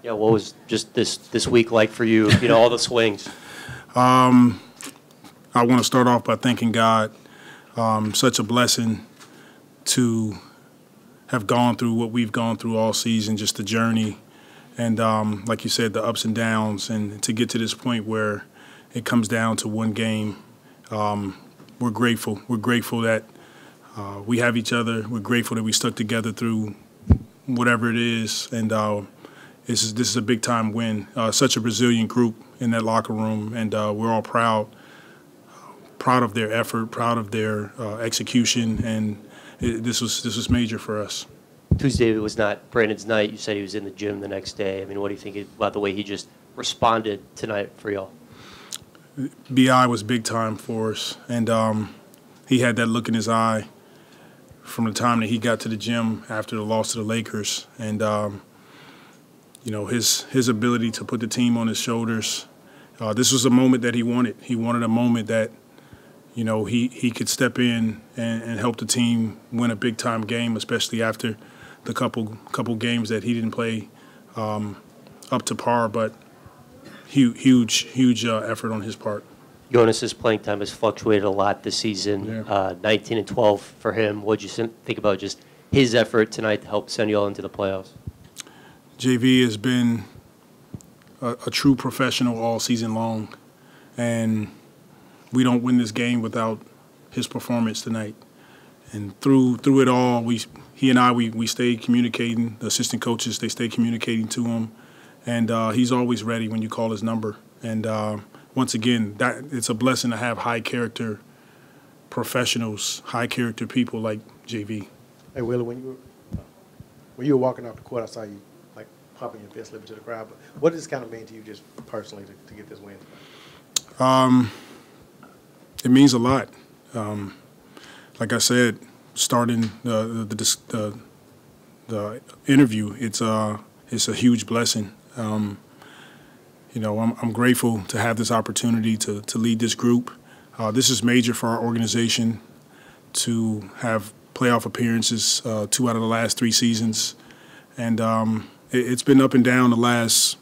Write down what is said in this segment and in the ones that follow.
Yeah, what was just this week like for you? You know, all the swings. I want to start off by thanking God. Such a blessing to have gone through what we've gone through all season, just the journey, and like you said, the ups and downs, and to get to this point where it comes down to one game. We're grateful. We're grateful that we have each other. We're grateful that we stuck together through whatever it is, and this is a big time win. Such a resilient group in that locker room, and we're all proud of their effort, proud of their execution, and this was major for us. Tuesday was not Brandon's night. You said he was in the gym the next day. I mean, what do you think about the way he just responded tonight for y'all? BI was big time for us, and he had that look in his eye from the time that he got to the gym after the loss to the Lakers, and you know, his ability to put the team on his shoulders. This was a moment that he wanted. He wanted a moment that, you know, he could step in and help the team win a big time game, especially after the couple games that he didn't play up to par, but huge effort on his part. Jonas's playing time has fluctuated a lot this season. Yeah. 19 and 12 for him. What'd you think about just his effort tonight to help send you all into the playoffs? JV has been a true professional all season long, and we don't win this game without his performance tonight. And through it all, he and I stayed communicating. The assistant coaches, they stayed communicating to him, and he's always ready when you call his number. And once again, it's a blessing to have high character professionals, high character people like JV. Hey Willie, when you were walking off the court, I saw you like popping your fist, slipping to the crowd. But what does this kind of mean to you, just personally, to get this win? It means a lot. Like I said, starting the interview, it's a huge blessing. You know, I'm grateful to have this opportunity to lead this group. This is major for our organization to have playoff appearances 2 out of the last 3 seasons, and it's been up and down the last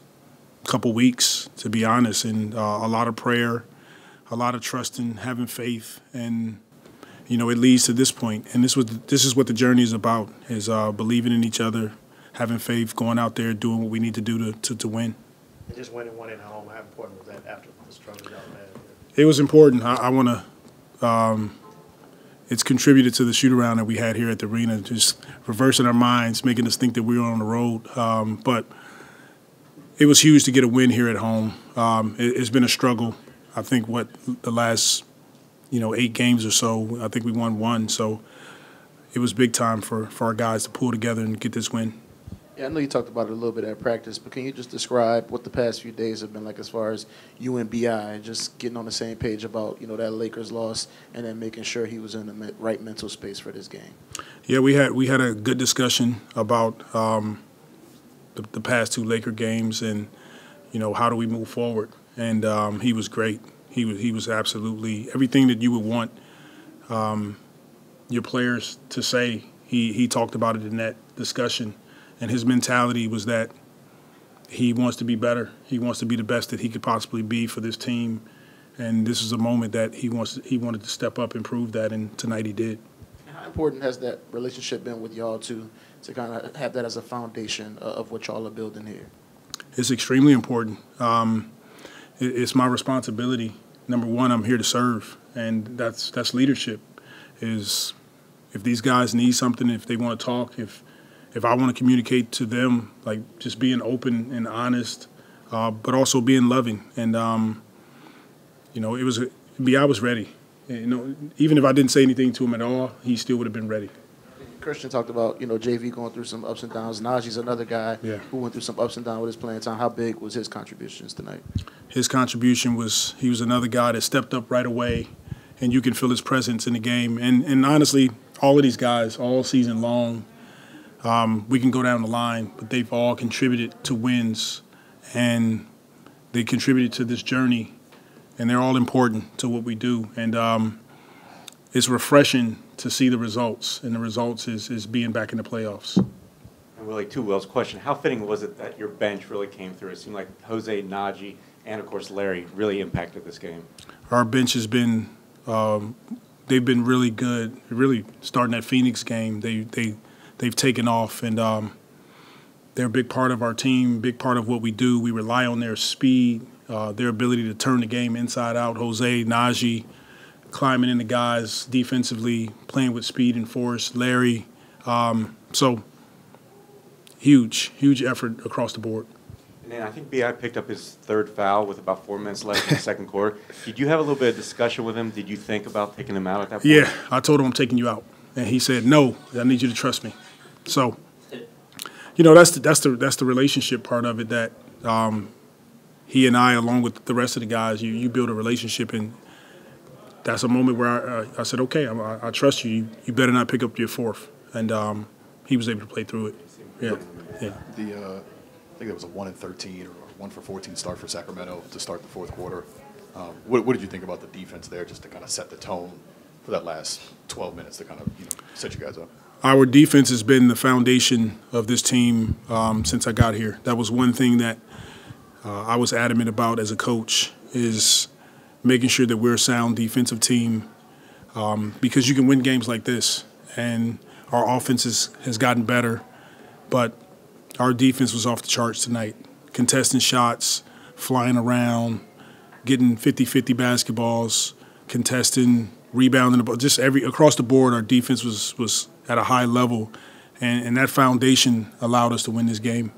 couple weeks, to be honest, and a lot of prayer, a lot of trusting, having faith, and you know, it leads to this point. And this is what the journey is about: is believing in each other, having faith, going out there, doing what we need to do to win. And just winning one at home, how important was that after the struggle y'all had? It was important. I want to. It's contributed to the shoot-around that we had here at the arena, just reversing our minds, making us think that we were on the road. But it was huge to get a win here at home. It's been a struggle. I think the last 8 games or so, I think we won 1. So it was big time for our guys to pull together and get this win. Yeah, I know you talked about it a little bit at practice, but can you just describe what the past few days have been like as far as you and BI just getting on the same page about, that Lakers loss and then making sure he was in the right mental space for this game? Yeah, we had a good discussion about the past 2 Laker games and, how do we move forward. And he was great. He was absolutely everything that you would want your players to say. He talked about it in that discussion. And his mentality was that he wants to be better. He wants to be the best that he could possibly be for this team. And this is a moment that he wanted to step up and prove that, and tonight he did. How important has that relationship been with y'all to kind of have that as a foundation of what y'all are building here? It's extremely important. It's my responsibility. Number one, I'm here to serve, and that's leadership. Is if these guys need something, if they want to talk, if I want to communicate to them, like just being open and honest, but also being loving. And, I was ready. Even if I didn't say anything to him at all, he still would have been ready. Christian talked about, JV going through some ups and downs. Naji's another guy who went through some ups and downs with his playing time. How big was his contributions tonight? His contribution was he was another guy that stepped up right away, and you can feel his presence in the game. And honestly, all of these guys, all season long, we can go down the line, but they've all contributed to wins, and they contributed to this journey, and they're all important to what we do. And it's refreshing to see the results, and the results is being back in the playoffs. And Willie, to Will's question, how fitting was it that your bench really came through? It seemed like Jose, Naji, and of course Larry really impacted this game. Our bench has been they've been really good. Really starting that Phoenix game, they've taken off, and they're a big part of our team, big part of what we do. We rely on their speed, their ability to turn the game inside out. Jose, Naji, climbing in the guys defensively, playing with speed and force. Larry, so huge effort across the board. And then I think B.I. picked up his third foul with about 4 minutes left in the second quarter. Did you have a little bit of discussion with him? Did you think about taking him out at that point? Yeah, I told him I'm taking you out, and he said, "No, I need you to trust me." So, you know, that's the relationship part of it that he and I, along with the rest of the guys, you build a relationship, and that's a moment where I said, "Okay, I trust you. You better not pick up your fourth," and he was able to play through it. Yeah. I think it was a 1-13 or 1-for-14 start for Sacramento to start the fourth quarter. What did you think about the defense there, just to kind of set the tone for that last 12 minutes to kind of set you guys up? Our defense has been the foundation of this team since I got here. That was one thing that I was adamant about as a coach, is making sure that we're a sound defensive team, because you can win games like this, and our offense has gotten better, but our defense was off the charts tonight. Contesting shots, flying around, getting 50-50 basketballs, contesting, rebounding, just across the board, our defense was at a high level, and that foundation allowed us to win this game.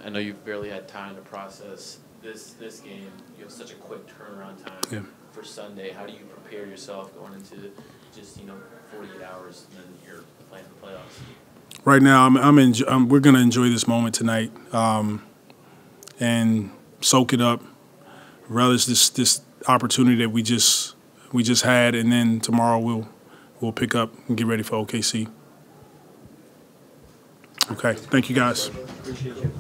I know you've barely had time to process this game. You have such a quick turnaround time for Sunday. How do you prepare yourself going into just 48 hours and then you're playing the playoffs? Right now, we're going to enjoy this moment tonight and soak it up, relish this opportunity that we just had, and then tomorrow we'll pick up and get ready for OKC. Okay, thank you guys. Appreciate you.